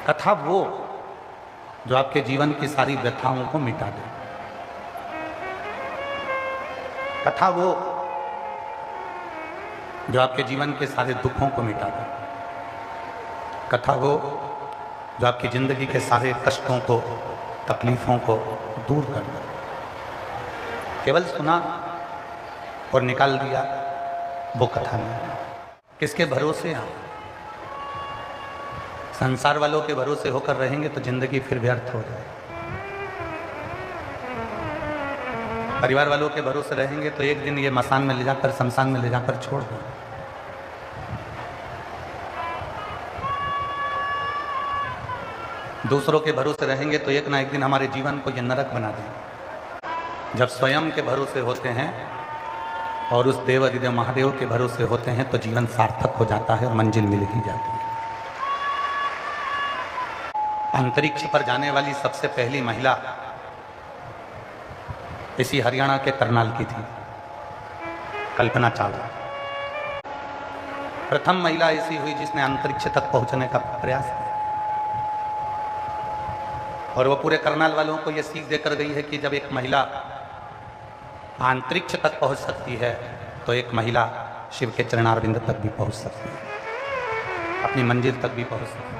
कथा वो जो आपके जीवन की सारी व्यथाओं को मिटा दे। कथा वो जो आपके जीवन के सारे दुखों को मिटा दे। कथा वो जो आपकी जिंदगी के सारे कष्टों को, तकलीफों को दूर कर दे। केवल सुना और निकाल दिया वो कथा नहीं। किसके भरोसे आप? संसार वालों के भरोसे होकर रहेंगे तो जिंदगी फिर व्यर्थ हो जाए। परिवार वालों के भरोसे रहेंगे तो एक दिन ये मसान में ले जाकर, शमशान में ले जाकर छोड़ दो। दूसरों के भरोसे रहेंगे तो एक ना एक दिन हमारे जीवन को ये नरक बना देंगे। जब स्वयं के भरोसे होते हैं और उस देव अधिदेव महादेव के भरोसे होते हैं तो जीवन सार्थक हो जाता है और मंजिल मिल ही जाती है। अंतरिक्ष पर जाने वाली सबसे पहली महिला इसी हरियाणा के करनाल की थी, कल्पना चावला। प्रथम महिला ऐसी हुई जिसने अंतरिक्ष तक पहुंचने का प्रयास किया। और वो पूरे करनाल वालों को यह सीख देकर गई है कि जब एक महिला अंतरिक्ष तक पहुंच सकती है तो एक महिला शिव के चरणारविंद तक भी पहुंच सकती है, अपनी मंजिल तक भी पहुंच सकती है।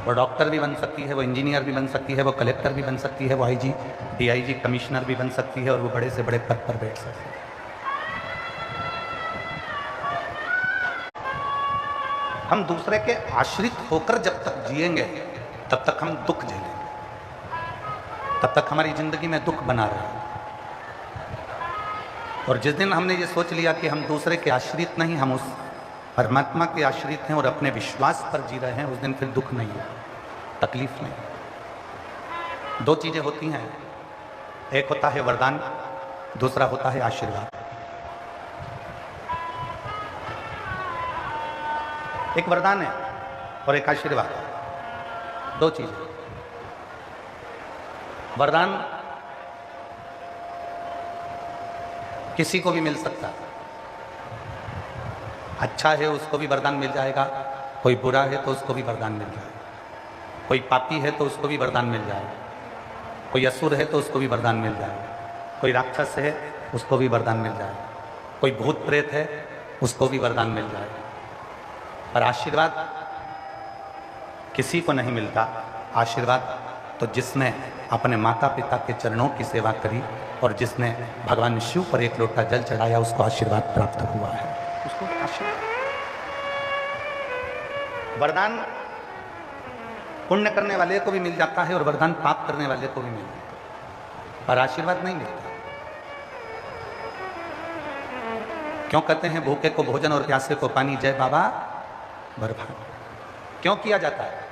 वो डॉक्टर भी बन सकती है, वो इंजीनियर भी बन सकती है, वो कलेक्टर भी बन सकती है, वो आईजी, डीआईजी, कमिश्नर भी बन सकती है और वो बड़े से बड़े पद पर बैठ सकती है। हम दूसरे के आश्रित होकर जब तक जिएंगे तब तक हम दुख झेलेंगे, तब तक हमारी जिंदगी में दुख बना रहेगा। और जिस दिन हमने ये सोच लिया कि हम दूसरे के आश्रित नहीं, हम उस परमात्मा के आश्रित हैं और अपने विश्वास पर जी रहे हैं, उस दिन फिर दुख नहीं है, तकलीफ नहीं। दो चीजें होती हैं, एक होता है वरदान, दूसरा होता है आशीर्वाद। एक वरदान है और एक आशीर्वाद, दो चीजें। वरदान किसी को भी मिल सकता है, अच्छा है उसको भी वरदान मिल जाएगा, कोई बुरा है तो उसको भी वरदान मिल जाएगा, कोई पापी है तो उसको भी वरदान मिल जाएगा, कोई असुर है तो उसको भी वरदान मिल जाएगा, कोई राक्षस है उसको भी वरदान मिल जाएगा, कोई भूत प्रेत है उसको भी वरदान मिल जाएगा। पर आशीर्वाद किसी को नहीं मिलता। आशीर्वाद तो जिसने अपने माता पिता के चरणों की सेवा करी और जिसने भगवान शिव पर एक लोटा जल चढ़ाया, उसको आशीर्वाद प्राप्त हुआ है, उसको आशीर्वाद। वरदान पुण्य करने वाले को भी मिल जाता है और वरदान पाप करने वाले को भी मिल जाता है, पर आशीर्वाद नहीं मिलता। क्यों कहते हैं भूखे को भोजन और प्यासे को पानी, जय बाबा बर्फानी? क्यों किया जाता है?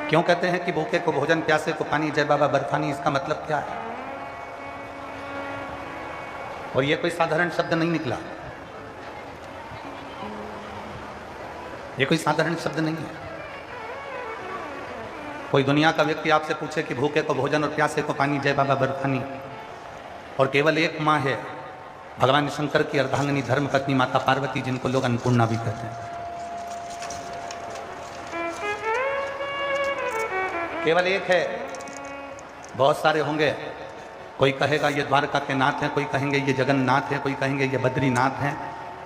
क्यों कहते हैं कि भूखे को भोजन, प्यासे को पानी, जय बाबा बर्फानी? इसका मतलब क्या है? और ये कोई साधारण शब्द नहीं निकला, ये कोई साधारण शब्द नहीं है। कोई दुनिया का व्यक्ति आपसे पूछे कि भूखे को भोजन और प्यासे को पानी, जय बाबा बर्फानी, और केवल एक माँ है, भगवान शंकर की अर्धांगिनी धर्म पत्नी माता पार्वती, जिनको लोग अन्नपूर्णा भी कहते हैं। केवल एक है, बहुत सारे होंगे। कोई कहेगा ये द्वारका के नाथ हैं, कोई कहेंगे ये जगन्नाथ है, कोई कहेंगे ये बद्रीनाथ हैं,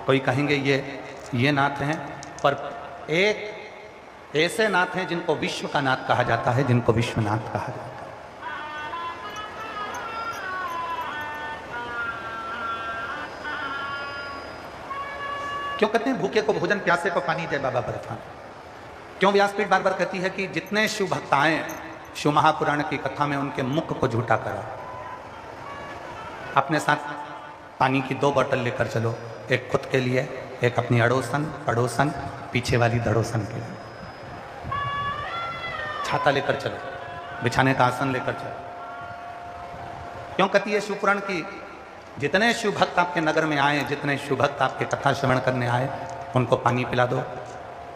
कोई कहेंगे ये नाथ हैं, पर एक ऐसे नाथ हैं जिनको विश्व का नाथ कहा जाता है, जिनको विश्वनाथ कहा जाता है। क्यों कहते हैं भूखे को भोजन, प्यासे को पानी, जय बाबा बर्फानी? क्यों व्यासपीठ बार बार कहती है कि जितने शिव भक्त आए शिव महापुराण की कथा में, उनके मुख को झूठा करा। अपने साथ पानी की 2 बोतल लेकर चलो, एक खुद के लिए, एक अपनी पड़ोसन पीछे वाली दड़ोसन के लिए। छाता लेकर चलो, बिछाने का आसन लेकर चलो। क्यों कहती है शिवपुराण की जितने शिव भक्त आपके नगर में आए, जितने शिव भक्त आपके कथा श्रवण करने आए, उनको पानी पिला दो,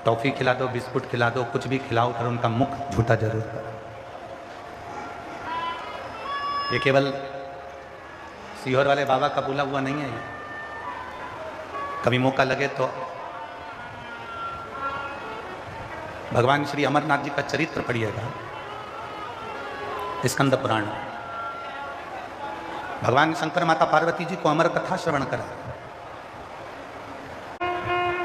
टॉफी खिला दो, बिस्कुट खिला दो, कुछ भी खिलाओ, पर उनका मुख झूठा जरूर करो। ये केवल सीहोर वाले बाबा का बोला हुआ नहीं है, कभी मौका लगे तो भगवान श्री अमरनाथ जी का चरित्र पढ़िएगा, स्कंद पुराण। भगवान शंकर माता पार्वती जी को अमर कथा श्रवण करा।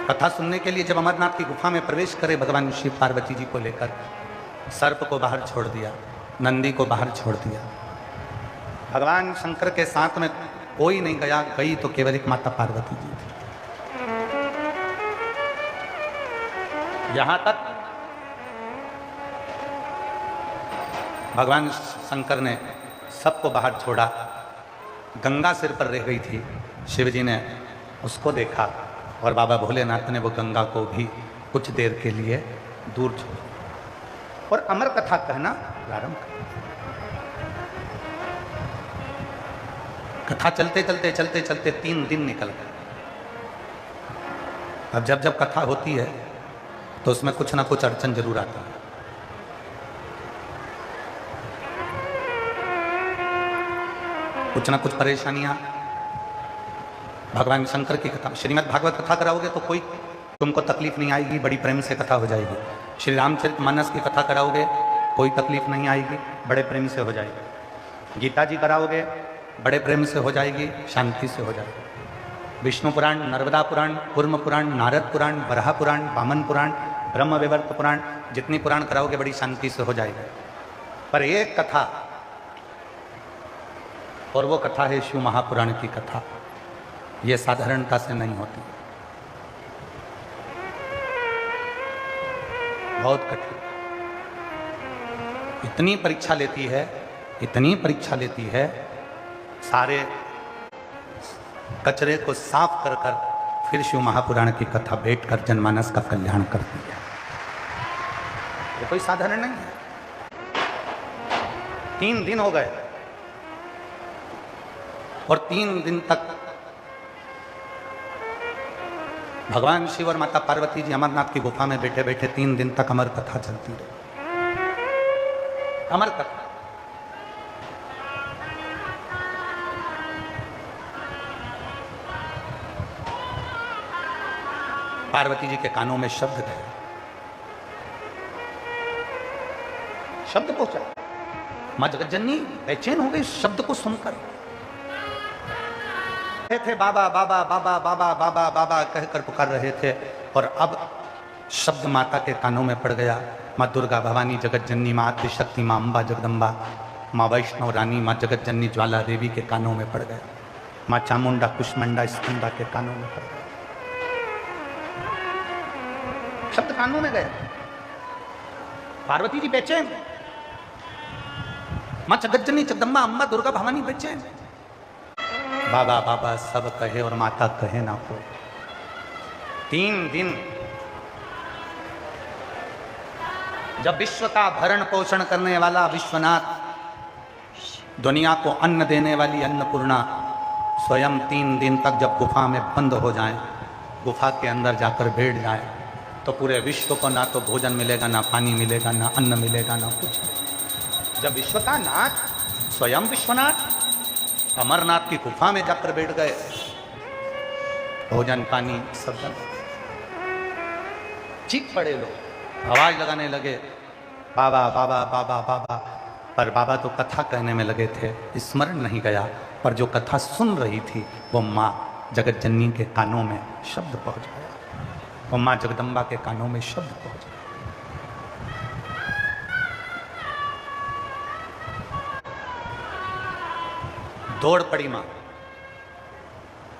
कथा सुनने के लिए जब अमरनाथ की गुफा में प्रवेश करे भगवान शिव पार्वती जी को लेकर, सर्प को बाहर छोड़ दिया, नंदी को बाहर छोड़ दिया। भगवान शंकर के साथ में कोई नहीं गया, गई तो केवल एक माता पार्वती जी थी। यहां तक भगवान शंकर ने सबको बाहर छोड़ा, गंगा सिर पर रह गई थी। शिव जी ने उसको देखा और बाबा भोलेनाथ ने वो गंगा को भी कुछ देर के लिए दूर छोड़ा और अमर कथा कहना प्रारंभ कर। कथा चलते चलते चलते चलते 3 दिन निकल गए। अब जब जब कथा होती है तो उसमें कुछ ना कुछ अड़चन जरूर आता है। कुछ ना कुछ परेशानियां। भगवान शंकर की कथा, श्रीमद् भागवत कथा कराओगे तो कोई तुमको तकलीफ नहीं आएगी, बड़ी प्रेम से कथा हो जाएगी। श्री रामचरितमानस की कथा कराओगे कोई तकलीफ नहीं आएगी, बड़े प्रेम से हो जाएगी। गीता जी कराओगे बड़े प्रेम से हो जाएगी, शांति से हो जाएगी। विष्णु पुराण, नर्मदा पुराण, कूर्म पुराण, नारद पुराण, वराह पुराण, वामन पुराण, ब्रह्म विवर्त पुराण, जितनी पुराण कराओगे बड़ी शांति से हो जाएगी। पर एक कथा, और वो कथा है शिव महापुराण की कथा। ये साधारणता से नहीं होती, बहुत कठिन। इतनी परीक्षा लेती है, इतनी परीक्षा लेती है, सारे कचरे को साफ कर कर फिर शिव महापुराण की कथा बैठकर जनमानस का कल्याण करती है। ये कोई साधारण नहीं है। 3 दिन हो गए और 3 दिन तक भगवान शिव और माता पार्वती जी अमरनाथ की गुफा में बैठे बैठे 3 दिन तक अमर कथा चलती रही। अमर कथा। पार्वती जी के कानों में शब्द गए, शब्द पहुंचा। मां जगज्जननी बेचैन हो गई शब्द को सुनकर। थे बाबा बाबा बाबा बाबा बाबा बाबा कहकर पुकार रहे थे और अब शब्द माता के कानों में पड़ गया। माँ दुर्गा भवानी जगज्जननी, माँ आदिशक्ति, माँ अम्बा जगदम्बा, माँ वैष्णव रानी, माँ जगज्जननी ज्वाला देवी के कानों में पड़ गया। माँ चामुंडा कुष्मंडा स्कंदा के कानों में पड़ गया। शब्द कानों में गए। पार्वती जी बेचैन, माँ जगज्जननी जगदम्बा अम्बा दुर्गा भवानी बेचैन। बाबा बाबा सब कहे और माता कहे ना कोई। 3 दिन जब विश्व का भरण पोषण करने वाला विश्वनाथ, दुनिया को अन्न देने वाली अन्नपूर्णा स्वयं 3 दिन तक जब गुफा में बंद हो जाए, गुफा के अंदर जाकर बैठ जाए, तो पूरे विश्व को ना तो भोजन मिलेगा, ना पानी मिलेगा, ना अन्न मिलेगा, ना कुछ। जब विश्व का नाथ स्वयं विश्वनाथ अमरनाथ की गुफा में जाकर बैठ गए, भोजन पानी सब बंद। चीख पड़े लोग, आवाज लगाने लगे, बाबा बाबा बाबा बाबा। पर बाबा तो कथा कहने में लगे थे, स्मरण नहीं गया। पर जो कथा सुन रही थी वो माँ जगज्जननी के कानों में शब्द पहुंच गया, वो माँ जगदम्बा के कानों में शब्द पहुंच गया। दौड़ पड़ी मां,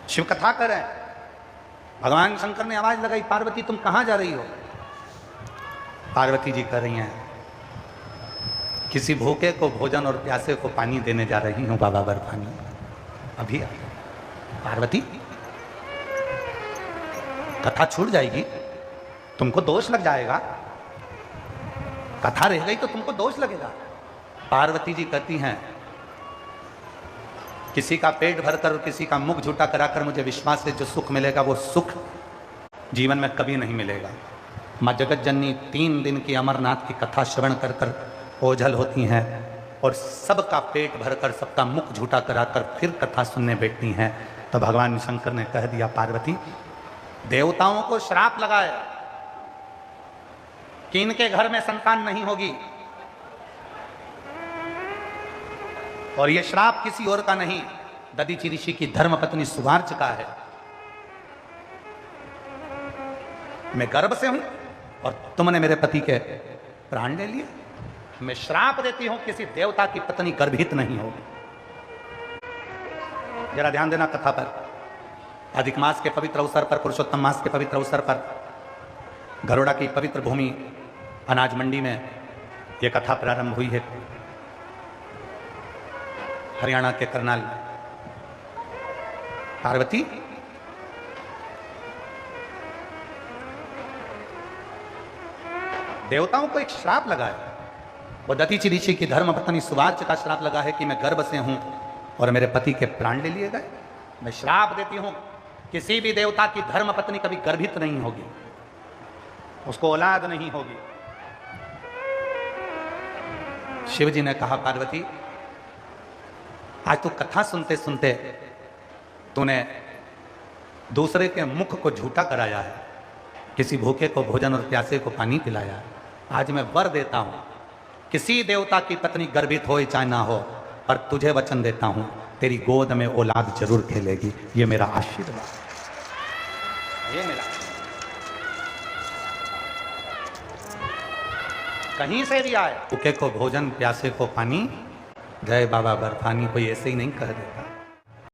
शिव कथा कर रहे हैं। भगवान शंकर ने आवाज लगाई, पार्वती तुम कहां जा रही हो? पार्वती जी कह रही हैं, किसी भूखे को भोजन और प्यासे को पानी देने जा रही हूं बाबा बर्फानी, अभी आ। पार्वती कथा छूट जाएगी, तुमको दोष लग जाएगा, कथा रह गई तो तुमको दोष लगेगा। पार्वती जी कहती हैं, किसी का पेट भरकर और किसी का मुख झूठा कराकर मुझे विश्वास है जो सुख मिलेगा वो सुख जीवन में कभी नहीं मिलेगा। माँ जगज्जननी 3 दिन की अमरनाथ की कथा श्रवण कर कर ओझल होती हैं और सबका पेट भरकर सबका मुख झूठा कराकर फिर कथा सुनने बैठती हैं। तो भगवान शंकर ने कह दिया, पार्वती देवताओं को श्राप लगाए कि इनके घर में संतान नहीं होगी, और यह श्राप किसी और का नहीं, दधीचि ऋषि की धर्मपत्नी सुवार्च का है। मैं गर्भ से हूं और तुमने मेरे पति के प्राण ले लिए। मैं श्राप देती हूं किसी देवता की पत्नी गर्भित नहीं होगी। जरा ध्यान देना कथा पर। अधिक मास के पवित्र अवसर पर, पुरुषोत्तम मास के पवित्र अवसर पर, गरुड़ा की पवित्र भूमि अनाज मंडी में यह कथा प्रारंभ हुई है। हरियाणा के करनाल पार्वती देवताओं को एक श्राप लगा है। वो दधीचि ऋषि की धर्मपत्नी सुवार्च का श्राप लगा है कि मैं गर्भ से हूं और मेरे पति के प्राण ले लिए गए। मैं श्राप देती हूं किसी भी देवता की धर्मपत्नी कभी गर्भित नहीं होगी, उसको औलाद नहीं होगी। शिव जी ने कहा, पार्वती आज तू कथा सुनते सुनते तूने दूसरे के मुख को झूठा कराया है, किसी भूखे को भोजन और प्यासे को पानी पिलाया है। आज मैं वर देता हूं, किसी देवता की पत्नी गर्भित हो चाहे ना हो, पर तुझे वचन देता हूं तेरी गोद में औलाद जरूर खेलेगी। ये मेरा आशीर्वाद, ये मेरा। कहीं से भी आए, भूखे को भोजन प्यासे को पानी, जय बाबा बर्फानी, कोई ऐसे ही नहीं कह देता।